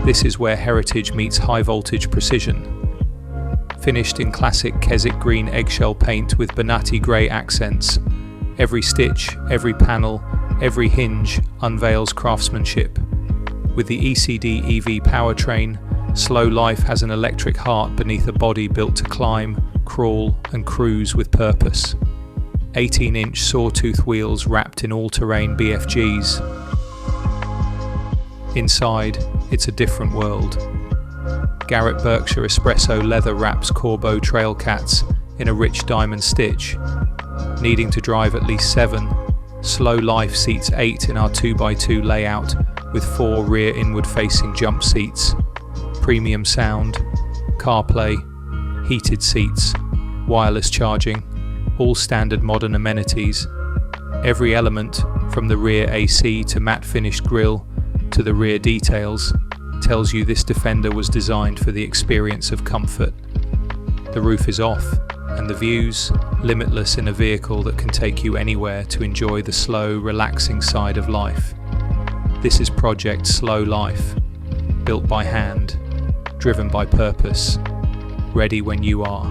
This is where heritage meets high-voltage precision. Finished in classic Keswisk Green eggshell paint with Bonatti Gray accents, every stitch, every panel, every hinge unveils craftsmanship. With the ECD EV Powertrain, slow life has an electric heart beneath a body built to climb, crawl, and cruise with purpose. 18-inch Sawtooth wheels wrapped in all-terrain BFGs. Inside, it's a different world. Garrett Berkshire Espresso leather wraps Corbeau Trailcats in a rich diamond stitch. Needing to drive at least 7, Slow Life seats 8 in our 2x2 layout with 4 rear inward-facing jump seats. Premium sound, CarPlay, heated seats, wireless charging, all standard modern amenities. Every element, from the rear AC to matte finished grille to the rear details, tells you this Defender was designed for the experience of comfort. The roof is off, and the views, limitless in a vehicle that can take you anywhere to enjoy the slow, relaxing side of life. This is Project Slow Life, built by hand, driven by purpose, ready when you are.